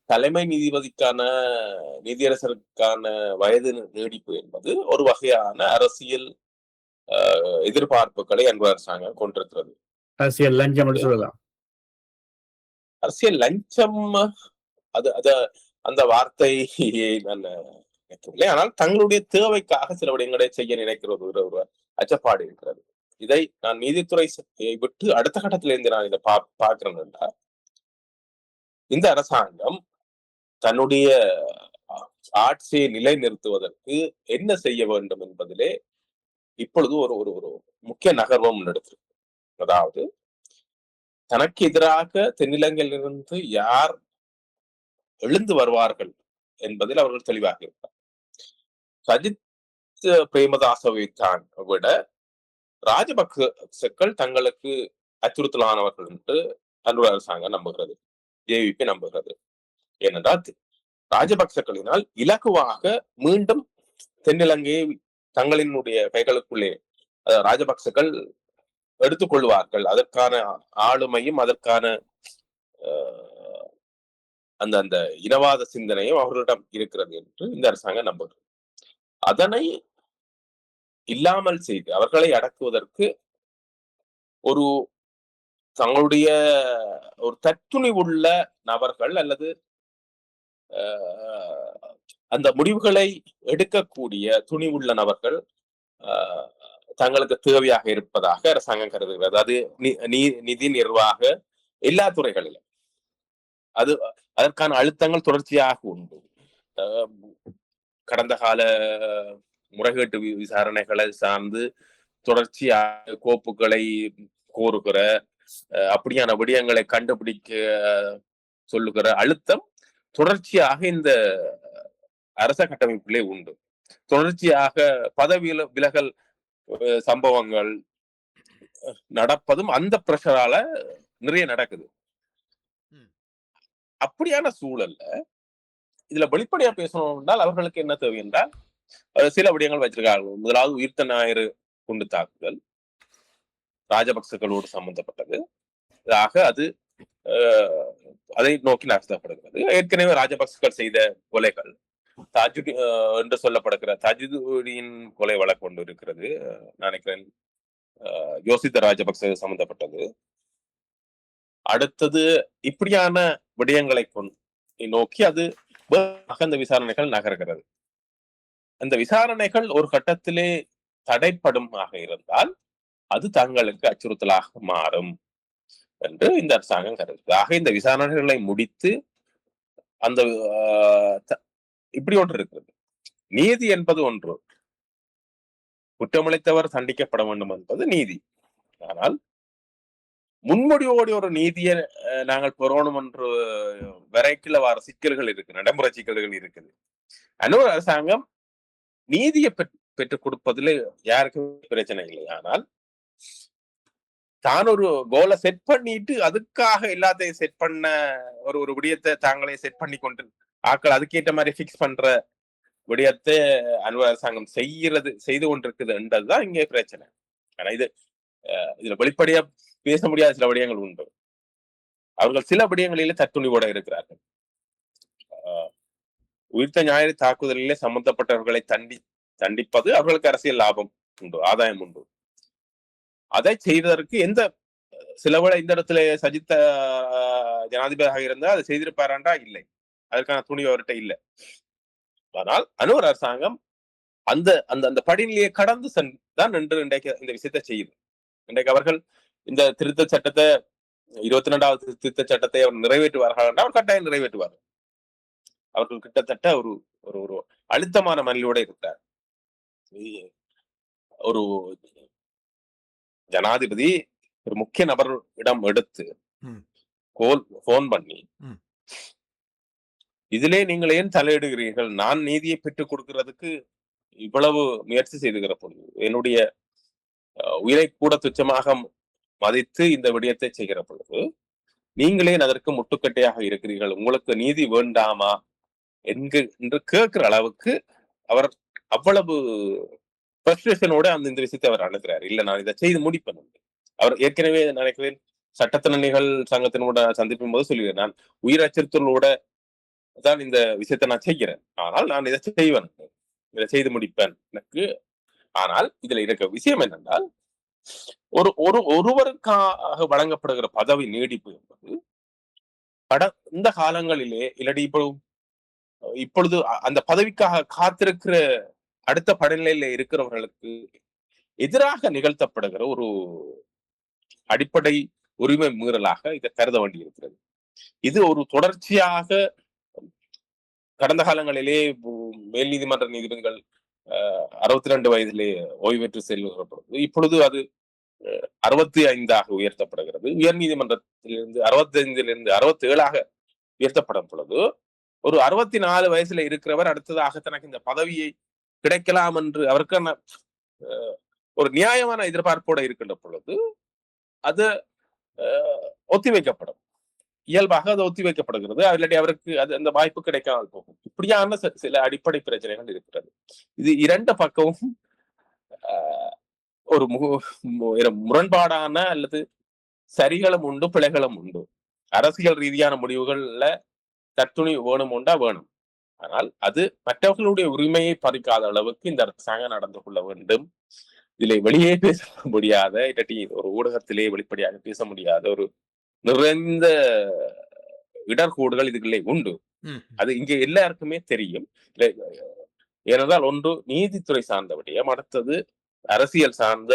தலைமை நீதிபதிக்கான, நீதியரசருக்கான வயது நீடிப்பு என்பது ஒரு வகையான அரசியல் எதிர்பார்ப்புகளை அன்பு அரசாங்கம் கொண்டிருக்கிறது. அரசியல் லஞ்சம் சொல்லலாம். அரசியல் லஞ்சம் அந்த வார்த்தையை நான் நினைக்கவில்லை. ஆனால் தங்களுடைய தேவைக்காக சில விடயங்களை செய்ய நினைக்கிறது ஒரு அச்சப்பாடு இருக்கிறது. இதை நான் நீதித்துறை விட்டு அடுத்த கட்டத்திலிருந்து நான் இதை பார்க்கிறேன் என்றால், இந்த அரசாங்கம் தன்னுடைய ஆட்சியை நிலைநிறுத்துவதற்கு என்ன செய்ய வேண்டும் என்பதிலே இப்பொழுது ஒரு ஒரு ஒரு முக்கிய நகர்வம் முன்னெடுத்திருக்கு. அதாவது தனக்கு எதிராக தென்னிலங்கையிலிருந்து யார் எழுந்து வருவார்கள் என்பதில் அவர்கள் தெளிவாக இருக்கிறார். சஜித் பிரேமதாசவை தான் விட ராஜபக்சக்கள் தங்களுக்கு அச்சுறுத்தலானவர்கள் என்று அனுர அரசாங்கம் நம்புகிறது, ஜேவிபி நம்புகிறது. ஏனென்றால் ராஜபக்சக்களினால் இலகுவாக மீண்டும் தென்னிலங்கையை தங்களினுடைய கைகளுக்குள்ளே ராஜபக்சக்கள் எடுத்துக்கொள்வார்கள். அதற்கான ஆளுமையும் அதற்கான அந்த அந்த இனவாத சிந்தனையும் அவர்களிடம் இருக்கிறது என்று இந்த அரசாங்கம் நம்புகிறது. அதனை இல்லாமல் செய்து அவர்களை அடக்குவதற்கு ஒரு தங்களுடைய ஒரு தற்துணிவுள்ள நபர்கள் அல்லது அந்த முடிவுகளை எடுக்கக்கூடிய துணிவுள்ள நபர்கள் தங்களுக்கு தேவையாக இருப்பதாக அரசாங்கம் கருதுகிறது. அது நிதி நிர்வாக எல்லா துறைகளிலும் அது அதற்கான அழுத்தங்கள் தொடர்ச்சியாக உண்டு. கடந்த கால முறைகேட்டு விசாரணைகளை சார்ந்து தொடர்ச்சியாக கோப்புகளை கோருகிற அப்படியான விடயங்களை கண்டுபிடிக்க சொல்லுகிற அழுத்தம் தொடர்ச்சியாக இந்த அரச கட்டமைப்பிலே உண்டு. தொடர்ச்சியாக பதவி விலகல் சம்பவங்கள் நடப்பதும் அந்த பிரஷரால நிறைய நடக்குது. அப்படியான சூழல்ல இதுல வெளிப்படையா பேசணும் என்றால் அவர்களுக்கு என்ன தேவை என்றால் சில விடயங்கள் வச்சிருக்காங்க. முதலாவது உயிர்த்த ஞாயிறு குண்டு தாக்குதல் ராஜபக்சர்களோடு சம்பந்தப்பட்டது. ஆக அது அதை நோக்கி நடத்தப்படுகிறது. ஏற்கனவே ராஜபக்சர்கள் செய்த கொலைகள் தாஜுடி என்று சொல்லப்படுகிற தஜுதீன் கொலை வழக்கு கொண்டு இருக்கிறது. நினைக்கிறேன் யோசித்த ராஜபக்ச சம்பந்தப்பட்டது. அடுத்தது இப்படியான விடயங்களை நோக்கி அது அந்த விசாரணைகள் நகர்கிறது. அந்த விசாரணைகள் ஒரு கட்டத்திலே தடைப்படும் இருந்தால் அது தங்களுக்கு அச்சுறுத்தலாக மாறும் என்று இந்த அரசாங்கம் கருதுகிறது. ஆக இந்த விசாரணைகளை முடித்து அந்த இப்படி ஒன்று இருக்கிறது. நீதி என்பது ஒன்று, குற்றமளித்தவர் தண்டிக்கப்பட வேண்டும் என்பது நீதி. ஆனால் முன்மொழியோடு ஒரு நீதியை நாங்கள் பெறணும் என்று வரைக்குள்ள வார சிக்கல்கள் இருக்கு, நடைமுறை சிக்கல்கள் இருக்குது. அனுர அரசாங்கம் நீதியை பெற்றுக் கொடுப்பதில் யாருக்கும் பிரச்சனை இல்லை. ஆனால் தான் ஒரு கோலை செட் பண்ணிட்டு அதுக்காக எல்லாத்தையும் செட் பண்ண ஒரு விடயத்தை தாங்களே செட் பண்ணி கொண்டு ஆக்கள் அதுக்கேற்ற மாதிரி பிக்ஸ் பண்ற விடயத்தை அனுர அரசாங்கம் செய்து கொண்டிருக்குது என்றதுதான் இங்கே பிரச்சனை. ஆனா இதுல வெளிப்படையா பேச முடியாத சில விடயங்கள் உண்டு. அவர்கள் சில விடயங்களிலே தத்துணிவோட இருக்கிறார்கள். உயிர்த்த ஞாயிறு தாக்குதலிலே சம்பந்தப்பட்டவர்களை தண்டிப்பது அவர்களுக்கு அரசியல் லாபம் உண்டு, ஆதாயம் உண்டு. அதை செய்வதற்கு சிலவேளை இந்த இடத்துல சஜித் ஜனாதிபதியாக இருந்தால் அதை செய்திருப்பாராண்டா இல்லை, அதற்கான துணிவு அவர்கிட்ட இல்லை. ஆனால் அனுர அரசாங்கம் அந்த அந்த அந்த படிநிலையை கடந்து தான் என்று இன்றைக்கு இந்த விஷயத்தை செய்யுது. இன்றைக்கு அவர்கள் இந்த திருத்த சட்டத்தை 22வது திருத்த சட்டத்தை அவர் நிறைவேற்றுவார்கள் என்றால் அவர் கட்டாயம் நிறைவேற்றுவார். அவர்கள் கிட்டத்தட்ட ஒரு ஒரு அழுத்தமான மனநிலையோட இருக்கிறார். ஒரு ஜனாதிபதி ஒரு முக்கிய நபரிடம் எடுத்து போன் பண்ணி இதிலே நீங்கள் ஏன் தலையிடுகிறீர்கள், நான் நீதியை பெற்றுக் கொடுக்கிறதுக்கு இவ்வளவு முயற்சி செய்துகிற பொழுது, என்னுடைய உயிரை கூட துச்சமாக மதித்து இந்த விடயத்தை செய்கிற பொழுது நீங்களே அதற்கு முட்டுக்கட்டையாக இருக்கிறீர்கள், உங்களுக்கு நீதி வேண்டாமா என்று கேட்கிற அளவுக்கு அவர் அவ்வளவு பிரஸ்ட்ரேஷனோட இந்த விஷயத்தை அவர் அணுகிறார். இல்ல நான் இதை செய்து முடிப்பேன். அவர் ஏற்கனவே நினைக்கிறேன் சட்டத்திறனிகள் சங்கத்தினோட சந்திப்பின் போது சொல்லுகிறேன், நான் உயிர் அச்சுறுத்தலோட தான் இந்த விஷயத்தை நான் செய்கிறேன், ஆனால் நான் இதை செய்வேன், இதை செய்து முடிப்பேன் எனக்கு. ஆனால் இதுல இருக்க விஷயம் என்னென்றால் ஒருவருக்காக வழங்கப்படுகிற பதவி நீடிப்பு என்பது இந்த காலங்களிலே இல்லாட்டி இப்பொழுது அந்த பதவிக்காக காத்திருக்கிற அடுத்த படிநிலையில இருக்கிறவர்களுக்கு எதிராக நிகழ்த்தப்படுகிற ஒரு அடிப்படை உரிமை மீறலாக இதை கருத வேண்டி இருக்கிறது. இது ஒரு தொடர்ச்சியாக கடந்த காலங்களிலே மேல் நீதிமன்ற நீதிபதிகள் 62 வயதிலே ஓய்வு பெற்று செல்லுகிற பொழுது இப்பொழுது அது 65ஆக உயர்த்தப்படுகிறது. உயர் நீதிமன்றத்திலிருந்து 65லிருந்து 67ஆக உயர்த்தப்படும் பொழுது ஒரு 64 வயசுல இருக்கிறவர் அடுத்ததாக தனக்கு இந்த பதவியை கிடைக்கலாம் என்று அவருக்கான ஒரு நியாயமான எதிர்பார்ப்போட இருக்கின்ற பொழுது அது ஒத்திவைக்கப்படும். இயல்பாக அது ஒத்திவைக்கப்படுகிறது. இல்லாட்டி அவருக்கு அது அந்த வாய்ப்பு கிடைக்காமல் போகும். இப்படியான சில அடிப்படை பிரச்சனைகள் இருக்கிறது. இது இரண்டு பக்கமும் ஒரு முரண்பாடான அல்லது சரிகளும் உண்டு, பிழைகளும் உண்டு. அரசியல் ரீதியான முடிவுகள்ல தத்துணிவு வேணும் உண்டா வேணும். ஆனால் அது மற்றவர்களுடைய உரிமையை பறிக்காத அளவுக்கு இந்த அரசாங்கம் நடந்து கொள்ள வேண்டும். இதிலே வெளியே பேச முடியாத, இல்லாட்டி ஒரு ஊடகத்திலே வெளிப்படையாக பேச முடியாத ஒரு நிறைந்த இடர்கூடுகள் இதுகளே உண்டு. அது இங்க எல்லாருக்குமே தெரியும். ஏனென்றால் ஒன்று நீதித்துறை சார்ந்த விடயம், அடுத்தது அரசியல் சார்ந்த,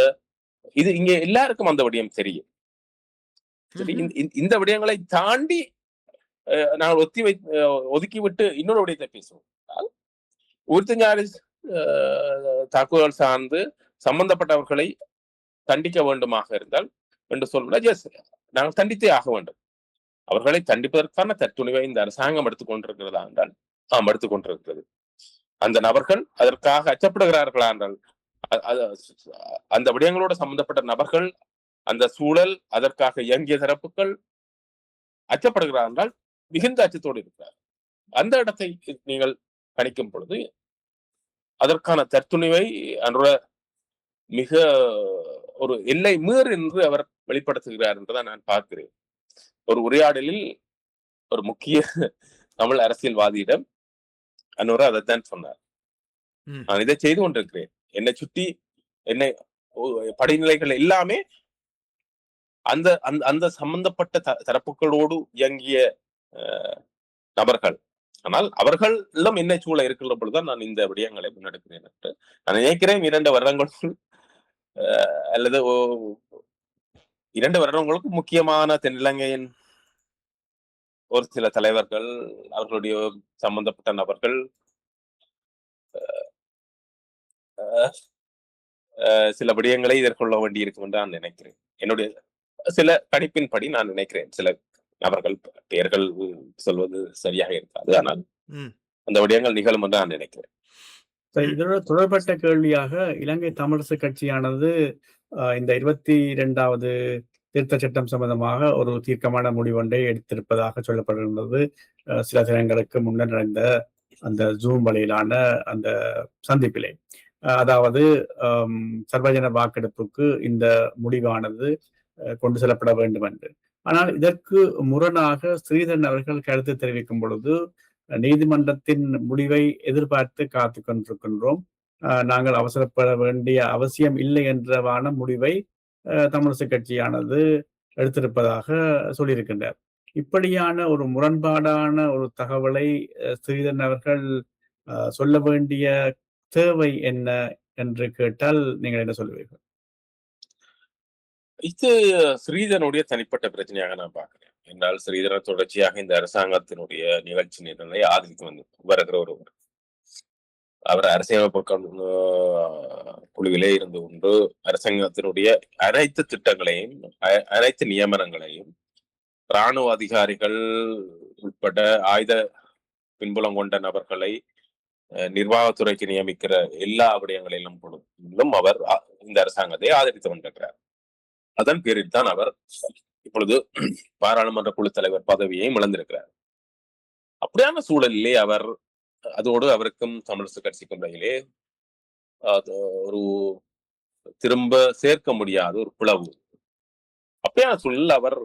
இது இங்க எல்லாருக்கும் அந்த விடயம் தெரியும். சரி, இந்த விடயங்களை தாண்டி நாங்கள் ஒதுக்கிவிட்டு இன்னொரு விடயத்தை பேசுவோம். ஊர்த்தஞ்சாரி தாக்குதல் சார்ந்து சம்பந்தப்பட்டவர்களை தண்டிக்க வேண்டுமாக இருந்தால் என்று சொல்வதால் நாங்கள் தண்டித்தே ஆக வேண்டும். அவர்களை தண்டிப்பதற்கான தற்துணிவை இந்த அரசாங்கம் எடுத்துக்கொண்டிருக்கிறதா என்றால் எடுத்துக்கொண்டிருக்கிறது. அந்த நபர்கள் அதற்காக அச்சப்படுகிறார்களா என்றால் அந்த விடயங்களோடு சம்பந்தப்பட்ட நபர்கள், அந்த சூழல், அதற்காக இயங்கிய தரப்புகள் அச்சப்படுகிறார் என்றால் மிகுந்த அச்சத்தோடு இருக்கிறார். அந்த இடத்தை நீங்கள் கணிக்கும் பொழுது அதற்கான தற்துணிவை மிக ஒரு எல்லை மீறு என்று அவர் வெளிப்படுத்துகிறார் என்றுதான் நான் பார்க்கிறேன். ஒரு உரையாடலில் ஒரு முக்கிய தமிழ் அரசியல்வாதியிடம் அன்வரா அதைத்தான் சொன்னார். நான் இதை செய்து கொண்டிருக்கிறேன், என்னை சுற்றி என்னை படிநிலைகள் எல்லாமே அந்த அந்த சம்பந்தப்பட்ட தரப்புகளோடு இயங்கிய நபர்கள். ஆனால் அவர்களும் என்னை சூழ இருக்கின்ற பொழுதுதான் நான் இந்த விடயங்களை முன்னெடுக்கிறேன் என்று நான் நினைக்கிறேன். 2 வருடங்களுக்குள் அல்லது 2 வருடங்களுக்கு முக்கியமான தென்னிலங்கையின் ஒரு சில தலைவர்கள், அவர்களுடைய சம்பந்தப்பட்ட நபர்கள் சில விடயங்களை எதிர்கொள்ள வேண்டி இருக்கும் என்று நான் நினைக்கிறேன். என்னுடைய சில கணிப்பின்படி நான் நினைக்கிறேன். சில நபர்கள் பெயர்கள் சொல்வது சரியாக இருக்காது, ஆனால் அந்த விடயங்கள் நிகழும் என்று நான் நினைக்கிறேன். இதோட தொடர்பட்ட கேள்வியாக, இலங்கை தமிழரசு கட்சியானது இந்த 22வது திருத்த சட்டம் சம்பந்தமாக ஒரு தீர்க்கமான முடிவொன்றை எடுத்திருப்பதாக சொல்லப்படுகின்றது. சில தினங்களுக்கு முன்னர் நடந்த அந்த ஜூம் வழியிலான அந்த சந்திப்பிலே, அதாவது சர்வஜன வாக்கெடுப்புக்கு இந்த முடிவானது கொண்டு செல்லப்பட வேண்டும் என்று. ஆனால் இதற்கு முரணாக ஸ்ரீதரன் அவர்கள் கருத்து தெரிவிக்கும் பொழுது, நீதிமன்றத்தின் முடிவை எதிர்பார்த்து காத்து கொண்டிருக்கின்றோம், நாங்கள் அவசரப்பட வேண்டிய அவசியம் இல்லை என்றவான முடிவை தமிழரசு கட்சியானது எடுத்திருப்பதாக சொல்லியிருக்கின்றார். இப்படியான ஒரு முரண்பாடான ஒரு தகவலை ஸ்ரீதரன் அவர்கள் சொல்ல வேண்டிய தேவை என்ன என்று கேட்டால் நீங்கள் என்ன சொல்லுவீர்கள்? இது ஸ்ரீதரனுடைய தனிப்பட்ட பிரச்சனையாக நான் பார்க்கிறேன். என்றால் ஸ்ரீதரன் தொடர்ச்சியாக இந்த அரசாங்கத்தினுடைய நிகழ்ச்சி நிரலை ஆதரித்து வந்து வருகிற ஒருவர். அவர் அரசியலமைப்பு குழுவிலே இருந்து கொண்டு அரசாங்கத்தினுடைய அனைத்து திட்டங்களையும், அனைத்து நியமனங்களையும், இராணுவ அதிகாரிகள் உட்பட ஆயுத பின்புலம் கொண்ட நபர்களை நிர்வாகத்துறைக்கு நியமிக்கிற எல்லா விடயங்களிலும் அவர் இந்த அரசாங்கத்தை ஆதரித்து கொண்டிருக்கிறார். அதன் பேரில் தான் அவர் இப்பொழுது பாராளுமன்ற குழு தலைவர் பதவியையும் இழந்திருக்கிறார். அப்படியான சூழலிலே அவர், அதோடு அவருக்கும் தமிழரசு கட்சிக்கும் இடையிலே ஒரு திரும்ப சேர்க்க முடியாத ஒரு பிளவு. அப்படியான சூழலில் அவர்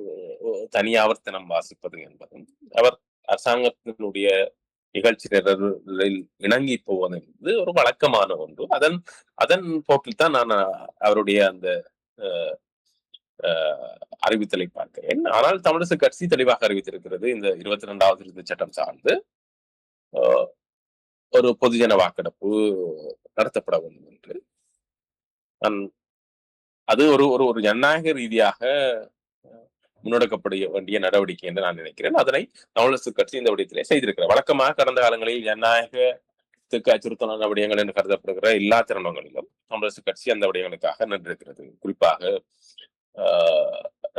தனியாவர்த்தனம் வாசிப்பது என்பதும், அவர் அரசாங்கத்தினுடைய நிகழ்ச்சி நிரலில் இணங்கி போவது என்பது ஒரு வழக்கமான ஒன்று. அதன் போக்கில் தான் நான் அவருடைய அந்த அறிவித்தலை பார்க்கிறேன். ஆனால் தமிழரசு கட்சி தெளிவாக அறிவித்திருக்கிறது, இந்த 22வது திருத்த சட்டம் சார்ந்து ஒரு பொதுஜன வாக்கெடுப்பு நடத்தப்பட வேண்டும் என்று. அது ஒரு ஜனநாயக ரீதியாக முன்னெடுக்கப்பட வேண்டிய நடவடிக்கை என்று நான் நினைக்கிறேன். அதனை தமிழரசு கட்சி இந்த விடயத்திலே செய்திருக்கிறார். வழக்கமாக கடந்த காலங்களில் ஜனநாயகத்துக்கு அச்சுறுத்தலான விடயங்கள் என்று கருதப்படுகிற எல்லா தருணங்களிலும் தமிழரசு கட்சி அந்த விடயங்களுக்காக நின்றிருக்கிறது. குறிப்பாக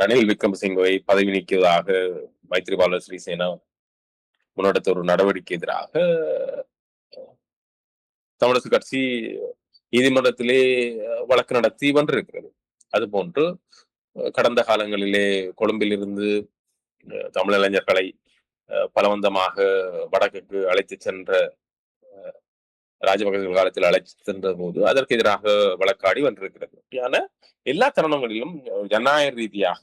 ரணில் விக்ரமசிங்கவை பதவி நீக்கியதாக மைத்ரிபால சிறிசேனா முன்னெடுத்த ஒரு நடவடிக்கை எதிராக தமிழரசு கட்சி நீதிமன்றத்திலே வழக்கு நடத்தி வென்றிருக்கிறது. அதுபோன்று கடந்த காலங்களிலே கொழும்பிலிருந்து தமிழிளைஞர்களை பலவந்தமாக வடக்குக்கு அழைத்து சென்ற ராஜபக்ச காலத்தில் அழைத்து சென்ற போது அதற்கு எதிராக வழக்காடி வென்றிருக்கிறது. ஆனா எல்லா தருணங்களிலும் ஜனநாயக ரீதியாக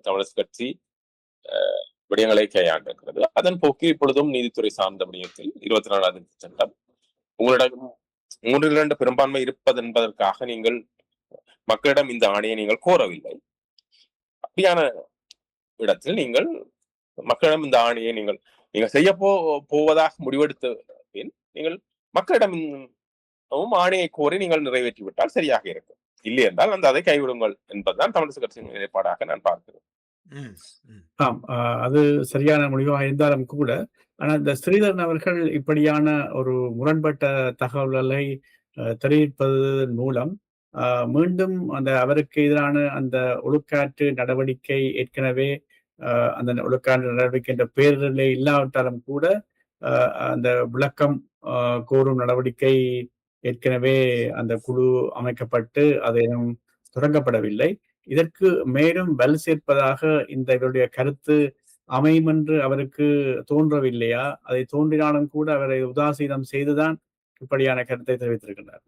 தமிழரசு கட்சி விடயங்களை கையாண்டிருக்கிறது. அதன் போக்கு இப்பொழுதும் நீதித்துறை சார்ந்த விடயத்தில் 24வது சட்டம் உங்களிடம் 3/2 பெரும்பான்மை இருப்பது என்பதற்காக நீங்கள் மக்களிடம் இந்த ஆணையை நீங்கள் கோரவில்லை. அப்படியான இடத்தில் நீங்கள் மக்களிடம் இந்த ஆணையை நீங்கள் செய்ய போவதாக முடிவெடுத்த பின் நீங்கள் மக்களிடம் ஆணையை கோரி நீங்கள் நிறைவேற்றிவிட்டால் சரியாக இருக்கும். இல்லை என்றால் அதை கைவிடுங்கள் என்பதுதான் தமிழரசு கட்சியின் நிலைப்பாடாக நான் பார்க்கிறேன். அது சரியான முடிவாக இருந்தாலும் கூட, ஆனா இந்த ஸ்ரீதரன் அவர்கள் இப்படியான ஒரு முரண்பட்ட தகவல்களை தெரிவிப்பதன் மூலம் மீண்டும் அந்த அவருக்கு எதிரான அந்த ஒழுக்காற்று நடவடிக்கை ஏற்கனவே அந்த ஒழுக்காற்று நடவடிக்கை என்ற பேரிலே இல்லாவிட்டாலும் கூட அந்த விளக்கம் கோரும் நடவடிக்கை ஏற்கனவே அந்த குழு அமைக்கப்பட்டு அது தொடங்கப்படவில்லை. இதற்கு மேலும் வலு சேர்ப்பதாக இந்த இவருடைய கருத்து அமையும் என்று அவருக்கு தோன்றவில்லையா? அதை தோன்றினாலும் கூட அவரை உதாசீனம் செய்துதான் இப்படியான கருத்தை தெரிவித்திருக்கின்றார்.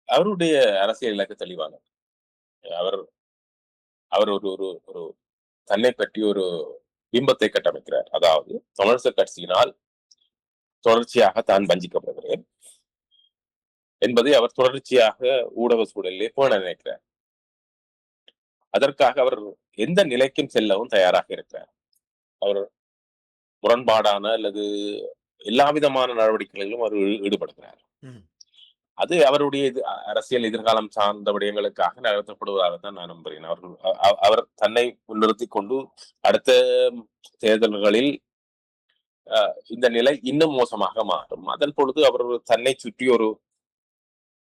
அவருடைய அரசியல் இலக்கு தெளிவானது. அவர் ஒரு தன்னை பற்றி ஒரு பிம்பத்தை கட்டமைக்கிறார். அதாவது தமிழரசு கட்சியினால் தொடர்ச்சியாக தான் வஞ்சிக்கப்படுகிறேன் என்பதை அவர் தொடர்ச்சியாக ஊடக சூழலிலே போன நினைக்கிறார். அதற்காக அவர் எந்த நிலைக்கும் செல்லவும் தயாராக இருக்கிறார். அவர் முரண்பாடான அல்லது எல்லா விதமான நடவடிக்கைகளிலும் அவர் ஈடுபடுகிறார். அது அவருடைய அரசியல் எதிர்காலம் சார்ந்த விடயங்களுக்காக நடத்தப்படுவதாகத்தான் நான் நம்புகிறேன். அவர் தன்னை முன்னிறுத்தி கொண்டு அடுத்த தேர்தல்களில் இந்த நிலை இன்னும் மோசமாக மாறும். அதன் பொழுது அவர் தன்னை சுற்றி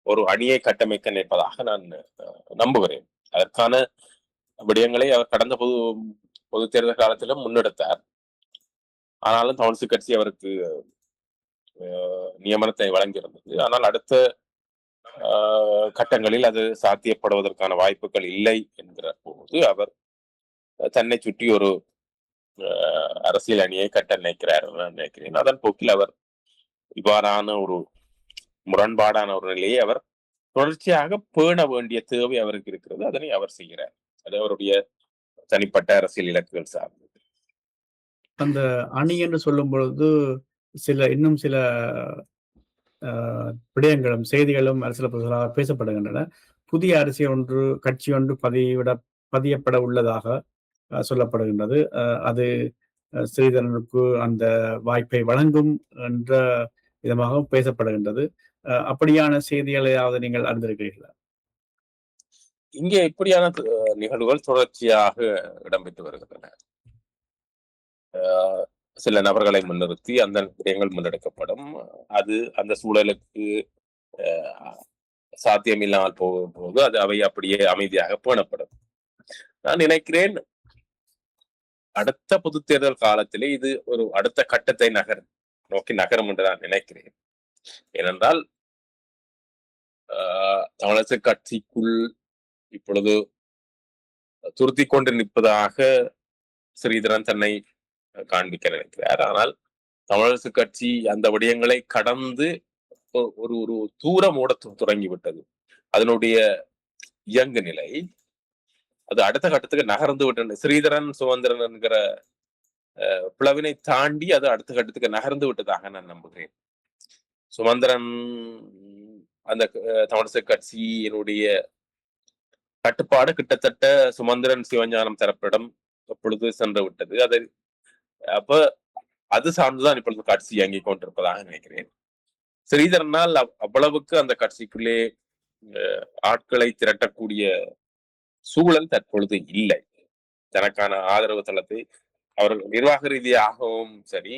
ஒரு அணியை கட்டமைக்க நினைப்பதாக நான் நம்புகிறேன். அதற்கான விடயங்களை அவர் கடந்த பொது தேர்தல் காலத்திலும் முன்னெடுத்தார். ஆனாலும் தமிழரசு கட்சி அவருக்கு நியமனத்தை வழங்கியிருந்தது. ஆனால் அடுத்த கட்டங்களில் அது சாத்தியப்படுவதற்கான வாய்ப்புகள் இல்லை என்கிற போது அவர் தன்னை சுற்றி ஒரு அரசியல் அணியை கட்ட நினைக்கிறார் நினைக்கிறேன். அதன் போக்கில் அவர் இவ்வாறான ஒரு முரண்பாடான ஒரு நிலையை அவர் தொடர்ச்சியாக பேண வேண்டிய தேவை அவருக்கு இருக்கிறது. அதனை அவர் செய்கிறார். அது அவருடைய தனிப்பட்ட அரசியல் இலக்குகள் சார்ந்தது. அந்த அணி என்று சொல்லும் பொழுது இன்னும் சில விடயங்களும் செய்திகளும் அரசியல் பேசப்படுகின்றன. புதிய அரசியல் கட்சி ஒன்று பதியப்பட உள்ளதாக சொல்லப்படுகின்றது. அது ஸ்ரீதரனுக்கு அந்த வாய்ப்பை வழங்கும் என்ற விதமாகவும் பேசப்படுகின்றது. அப்படியான செய்திகளையாவது நீங்கள் அறிந்திருக்கிறீர்களா? இங்கே இப்படியான நிகழ்வுகள் தொடர்ச்சியாக இடம்பெற்று வருகின்றன. சில நபர்களை முன்னிறுத்தி அந்த விடயங்கள் முன்னெடுக்கப்படும். அது அந்த சூழலுக்கு சாத்தியமில்லாமல் போகும்போது அது அவை அப்படியே அமைதியாக பேணப்படும். நான் நினைக்கிறேன் அடுத்த பொது தேர்தல் காலத்திலே இது ஒரு அடுத்த கட்டத்தை நோக்கி நகரும் என்று நான் நினைக்கிறேன். ஏனென்றால் தமிழரசு கட்சிக்குள் இப்பொழுது துருத்தி கொண்டு நிற்பதாக ஸ்ரீதரன் தன்னை காண்பிக்க நினைக்கிறார். ஆனால் தமிழரசு கட்சி அந்த விடயங்களை கடந்து ஒரு தூரம் ஓட தொடங்கிவிட்டது. அதனுடைய இயங்கு நிலை அது அடுத்த கட்டத்துக்கு நகர்ந்து விட்டது. ஸ்ரீதரன் சுமந்திரன் என்கிற பிளவினை தாண்டி அது அடுத்த கட்டத்துக்கு நகர்ந்து விட்டதாக நான் நம்புகிறேன். சுமந்திரன் அந்த தமிழரசு கட்சியினுடைய கட்டுப்பாடு கிட்டத்தட்ட சுமந்திரன் சிவஞானம் தரப்பிடம் எப்பொழுது சென்று விட்டது. அது சார்ந்துதான் இப்பொழுது கட்சி இயங்கிக் கொண்டிருப்பதாக நினைக்கிறேன். ஸ்ரீதரனால் அவ்வளவுக்கு அந்த கட்சிக்குள்ளே ஆட்களை திரட்டக்கூடிய சூழல் தற்பொழுது இல்லை. தனக்கான ஆதரவு தளத்தை அவர்கள் நிர்வாக ரீதியாகவும் சரி,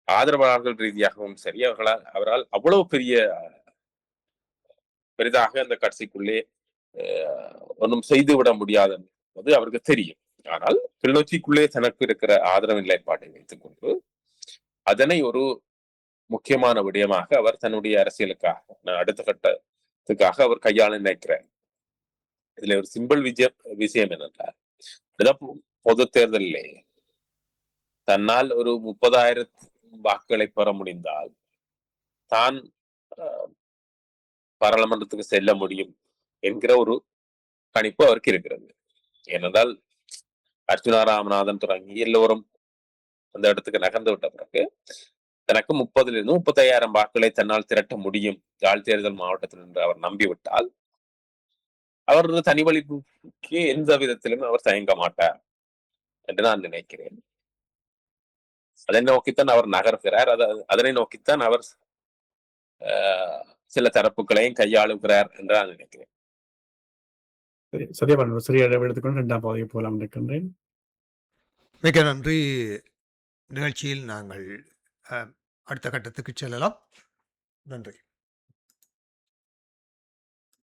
ஆதரவாளர்கள் ரீதியாகவும் சரி, அவரால் அவ்வளவு பெரிதாக அந்த கட்சிக்குள்ளே ஒன்றும் செய்துவிட முடியாது என்பது அவருக்கு தெரியும். ஆனால் கிளிநொச்சிக்குள்ளே தனக்கு இருக்கிற ஆதரவு நிலைப்பாட்டை வைத்துக் கொண்டு அதனை ஒரு முக்கியமான விடயமாக அவர் தன்னுடைய அரசியலுக்காக அடுத்த கட்டத்துக்காக அவர் கையாள நினைக்கிறார். இதுல ஒரு சிம்பிள் விஷயம் என்னென்றால், பொது தேர்தலிலே தன்னால் ஒரு 30,000 வாக்குகளை பெற முடிந்தால் தான் பாராளுமன்றத்துக்கு செல்ல முடியும் என்கிற ஒரு கணிப்பு அவருக்கு இருக்கிறது. ஏனென்றால் அர்ச்சுனா ராமநாதன் தொடங்கி எல்லோரும் அந்த இடத்துக்கு நகர்ந்து விட்ட பிறகு தனக்கு 30,000 35,000 வாக்குகளை தன்னால் திரட்ட முடியும் யாழ் தேர்தல் மாவட்டத்தில் என்று அவர் நம்பிவிட்டால் அவரது தனிவழிக்கு எந்த விதத்திலும் அவர் தயங்க மாட்டார் என்று நான் நினைக்கிறேன். அதை நோக்கித்தான் அவர் நகர்கிறார். அதனை நோக்கித்தான் அவர் சில தரப்புகளையும் கையாளுகிறார் என்று நான் நினைக்கிறேன். சரியா சிறிய எடுத்துக்கொண்டு 2ஆம் பகுதிக்கு போகலாம் இருக்கின்றேன். மிக நன்றி. நிகழ்ச்சியில் நாங்கள் அடுத்த கட்டத்துக்கு செல்லலாம். நன்றி.